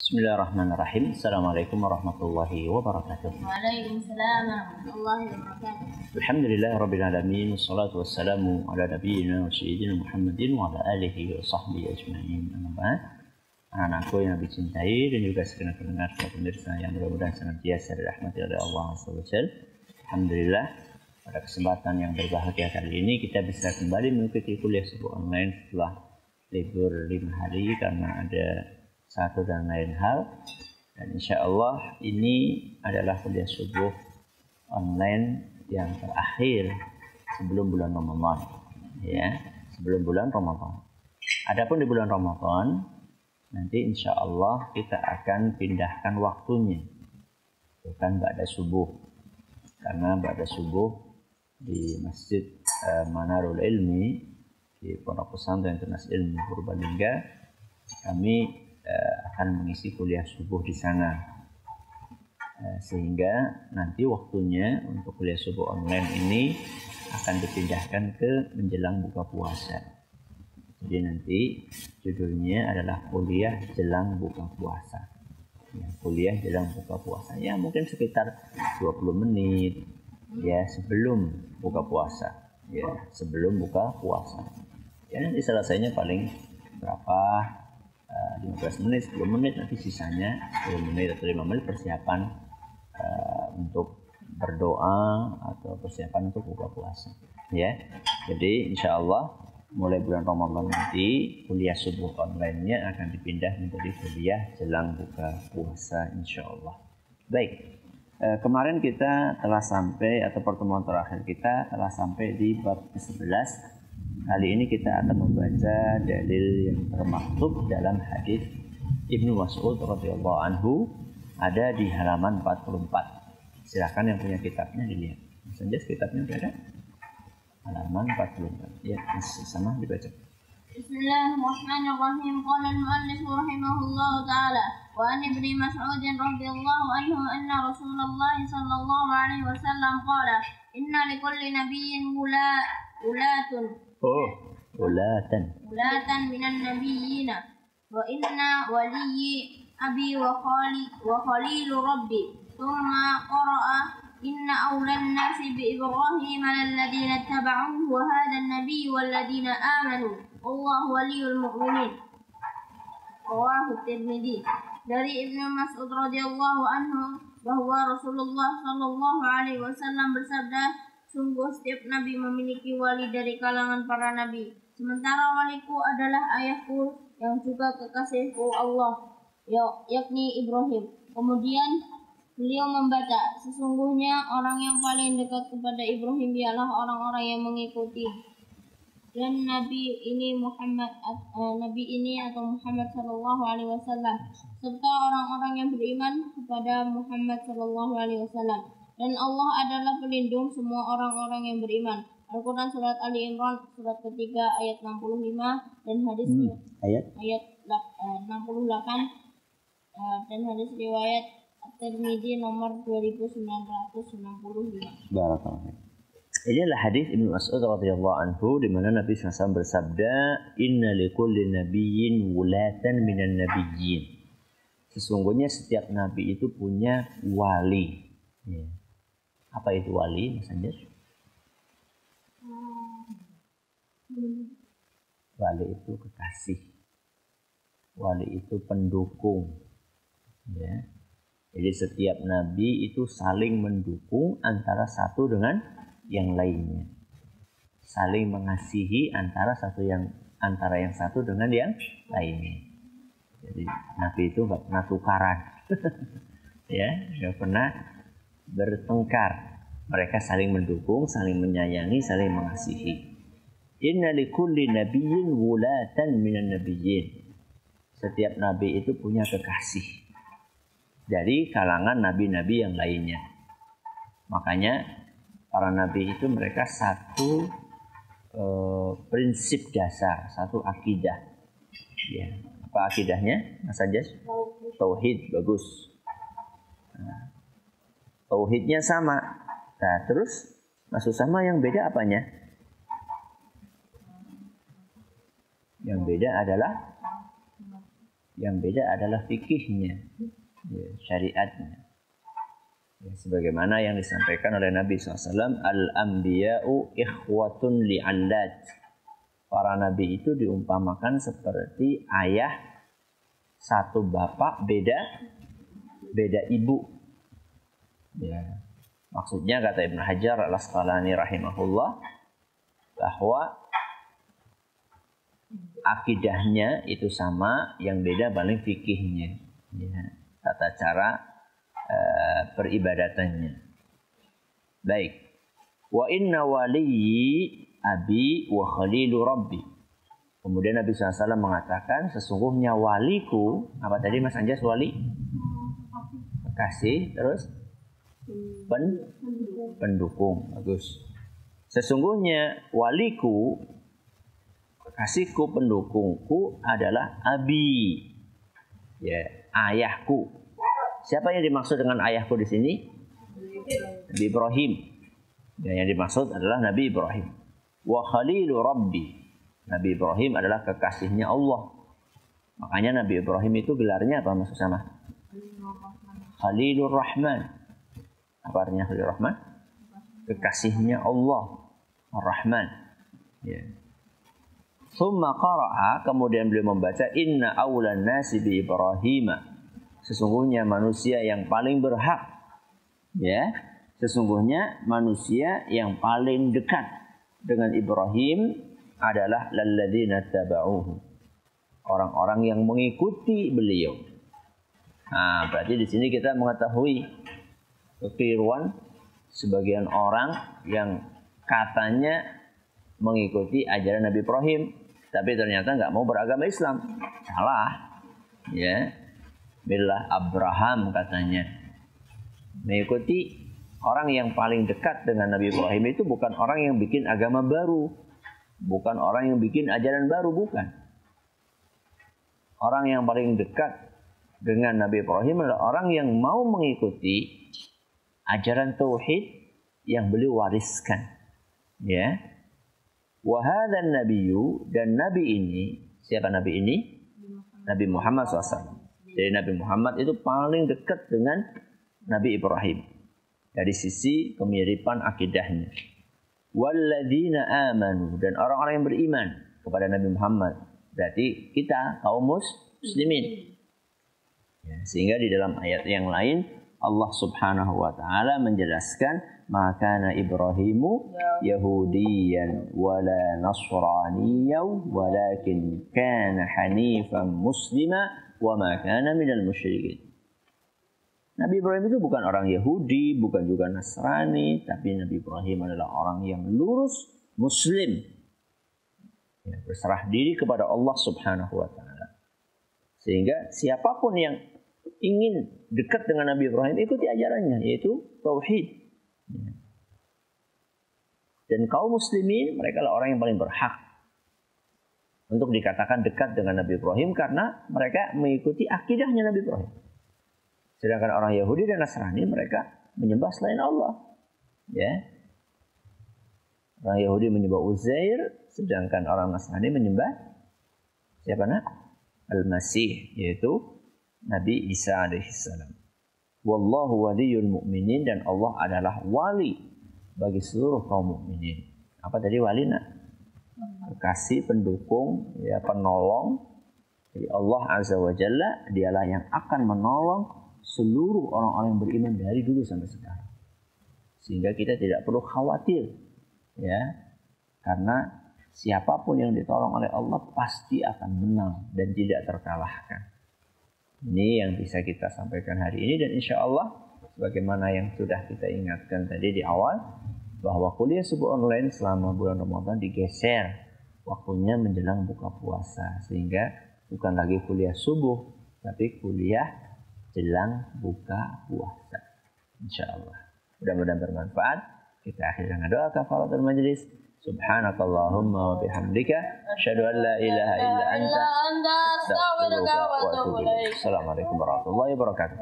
Bismillahirrahmanirrahim. Assalamualaikum warahmatullahi wabarakatuh. Waalaikumsalam warahmatullahi wabarakatuh. Alhamdulillah rabbil alamin, wassalatu wassalamu ala nabiyyina wa sayyidina Muhammadin wa ala alihi wa sahbihi ajma'in. Amma ba'd. Anak-anakku yang dicintai dan juga segenap pendengar dan pemirsa yang mudah-mudahan senantiasa dirahmati oleh Allah Subhanahu wa taala. Alhamdulillah, pada kesempatan yang berbahagia kali ini kita bisa kembali mengikuti kuliah subuh online setelah libur 5 hari karena ada satu dan lain hal, dan insya Allah ini adalah kuliah subuh online yang terakhir sebelum bulan Ramadan, ya, sebelum bulan Ramadan. Adapun di bulan Ramadan nanti insya Allah kita akan pindahkan waktunya, bukan ba'da subuh, karena ba'da subuh di Masjid Manarul Ilmi di Pondok Pesantren Tunas Ilmu Purbalingga kami akan mengisi kuliah subuh di sana, sehingga nanti waktunya untuk kuliah subuh online ini akan dipindahkan ke menjelang buka puasa. Jadi nanti judulnya adalah kuliah jelang buka puasa, ya, kuliah jelang buka puasa, ya mungkin sekitar 20 menit ya sebelum buka puasa, ya sebelum buka puasa, ya nanti selesainya paling berapa, 15 menit, 10 menit, nanti sisanya 10 menit atau 5 menit persiapan untuk berdoa atau persiapan untuk buka puasa, ya. Jadi insya Allah mulai bulan Ramadan nanti kuliah subuh online-nya akan dipindah menjadi kuliah jelang buka puasa insya Allah. Baik, kemarin kita telah sampai, atau pertemuan terakhir kita telah sampai di bab ke-11. Kali ini kita akan membaca dalil yang termaktub dalam hadis Ibnu Mas'ud radhiyallahu anhu, ada di halaman 44. Silakan yang punya kitabnya dilihat. Saja kitabnya ada halaman 44. Ya, sama dibaca. Bismillahirrahmanirrahim. Qala al-muallif rahimahullah ta'ala wa an Ibnu Mas'ud radhiyallahu anhu anna Rasulullah sallallahu alaihi wasallam qala inna likulli nabiyyin ulatun ulatan minan nabiyyina wa inna waliyyi abi wa khalilu rabbi thumma qara'a inna awlan nasi bi Ibrahim alladhina ittaba'uhu wa hadha an-nabiy walladhina amanu wallahu waliyul mu'minin. Rawahu Tirmidzi. Dari Ibnu Mas'ud radhiyallahu anhu bahwa Rasulullah sallallahu alaihi wasallam bersabda, sungguh setiap nabi memiliki wali dari kalangan para nabi, sementara waliku adalah ayahku yang juga kekasihku Allah, yakni Ibrahim. Kemudian beliau membaca, sesungguhnya orang yang paling dekat kepada Ibrahim ialah orang-orang yang mengikuti dan nabi ini atau Muhammad sallallahu alaihi wasallam, serta orang-orang yang beriman kepada Muhammad sallallahu alaihi wasallam. Dan Allah adalah pelindung semua orang-orang yang beriman. Al-Quran surat Ali Imran surat ketiga ayat 65 dan hadis ayat 68 dan hadis riwayat At-Tirmidzi nomor 2965. Barakallahu. Ini adalah hadis Ibnu Mas'ud radhiyallahu anhu di mana Nabi SAW bersabda, "Inna likulli nabiyyin wulatan minan nabiyyin." Sesungguhnya setiap nabi itu punya wali. Ya. Apa itu wali, Mas Anjar? Wali itu kekasih. Wali itu pendukung. Ya. Jadi setiap nabi itu saling mendukung antara satu dengan yang lainnya. Saling mengasihi antara yang satu dengan yang lainnya. Jadi nabi itu nggak pernah tukaran. Ya, nggak pernah bertengkar. Mereka saling mendukung, saling menyayangi, saling mengasihi. Inna likulli nabiyyin wulatan minan nabiyyin. Setiap nabi itu punya kekasih dari kalangan nabi-nabi yang lainnya. Makanya para nabi itu mereka satu prinsip dasar, satu akidah. Ya, apa akidahnya, Mas Anjas? Tauhid, bagus. Nah, tauhidnya sama. Nah, terus maksud sama yang beda apanya? Yang beda adalah Yang beda adalah fikihnya, ya, syariatnya. Ya, sebagaimana yang disampaikan oleh Nabi SAW, al-anbiya'u ikhwatun li'allat. Para nabi itu diumpamakan seperti ayah satu bapak beda ibu. Ya. Maksudnya kata Ibnu Hajar al-Asqalani rahimahullah bahwa akidahnya itu sama, yang beda paling fikihnya, ya, tata cara peribadatannya. Baik. Wa inna waliyyi abi wa khalilu rabbi. Kemudian Nabi SAW mengatakan sesungguhnya waliku, apa tadi Mas Anjas wali? Kekasih, terus pendukung. Bagus. Sesungguhnya waliku, kekasihku, pendukungku adalah abi, ya, ayahku. Siapa yang dimaksud dengan ayahku di sini? Nabi Ibrahim. Ya, yang dimaksud adalah Nabi Ibrahim. Wa khalilu rabbi. Nabi Ibrahim adalah kekasihnya Allah. Makanya Nabi Ibrahim itu gelarnya apa maksud sama? Khalilur Rahman. Apa artinya Khalilur Rahman? Kekasihnya Allah Ar-Rahman. Ya. Thumma qara'a, kemudian beliau membaca inna awlan nasi bi Ibrahim. Sesungguhnya manusia yang paling berhak, ya, sesungguhnya manusia yang paling dekat dengan Ibrahim adalah lalladzina taba'uhu, orang-orang yang mengikuti beliau. Nah, berarti di sini kita mengetahui kekeliruan sebagian orang yang katanya mengikuti ajaran Nabi Ibrahim, tapi ternyata nggak mau beragama Islam. Salah, ya. Billah Abraham katanya. Mengikuti orang yang paling dekat dengan Nabi Ibrahim itu bukan orang yang bikin agama baru, bukan orang yang bikin ajaran baru, bukan. Orang yang paling dekat dengan Nabi Ibrahim adalah orang yang mau mengikuti ajaran tauhid yang beliau wariskan. Ya. Wa hadzan nabiyyu, dan nabi ini, siapa nabi ini? Nabi Muhammad SAW. Jadi Nabi Muhammad itu paling dekat dengan Nabi Ibrahim dari sisi kemiripan akidahnya. Walladzina amanu, dan orang-orang yang beriman kepada Nabi Muhammad. Berarti kita kaum muslimin. Ya, sehingga di dalam ayat yang lain Allah Subhanahu wa taala menjelaskan maka Ibrahimu Yahudiyan wala Nasraniyan walakin kana hanifan muslima wa ma kana minal musyrikin. Nabi Ibrahim itu bukan orang Yahudi, bukan juga Nasrani, tapi Nabi Ibrahim adalah orang yang lurus muslim. Ya, berserah diri kepada Allah Subhanahu wa taala. Sehingga siapapun yang ingin dekat dengan Nabi Ibrahim ikuti ajarannya, yaitu tauhid. Ya. Dan kaum muslimin mereka adalah orang yang paling berhak untuk dikatakan dekat dengan Nabi Ibrahim karena mereka mengikuti akidahnya Nabi Ibrahim. Sedangkan orang Yahudi dan Nasrani mereka menyembah selain Allah. Ya. Orang Yahudi menyembah Uzair, sedangkan orang Nasrani menyembah siapa nak? Al-Masih, yaitu Nabi Isa alaihissalam. Wallahu waliyul mu'minin, dan Allah adalah wali bagi seluruh kaum mukminin. Apa tadi wali nak? Kekasih, pendukung, ya, penolong. Jadi Allah Azza wa Jalla dialah yang akan menolong seluruh orang-orang yang beriman dari dulu sampai sekarang. Sehingga kita tidak perlu khawatir, ya, karena siapapun yang ditolong oleh Allah pasti akan menang dan tidak terkalahkan. Ini yang bisa kita sampaikan hari ini, dan insya Allah sebagaimana yang sudah kita ingatkan tadi di awal, bahwa kuliah subuh online selama bulan Ramadan digeser waktunya menjelang buka puasa, sehingga bukan lagi kuliah subuh tapi kuliah jelang buka puasa. Insya Allah mudah-mudahan bermanfaat. Kita akhiri dengan doa kafaratul majlis. Subhanakallahumma wa bihamdika asyhadu an la ilaha illa anta astaghfiruka wa atubu ilaik. Assalamualaikum warahmatullahi wabarakatuh.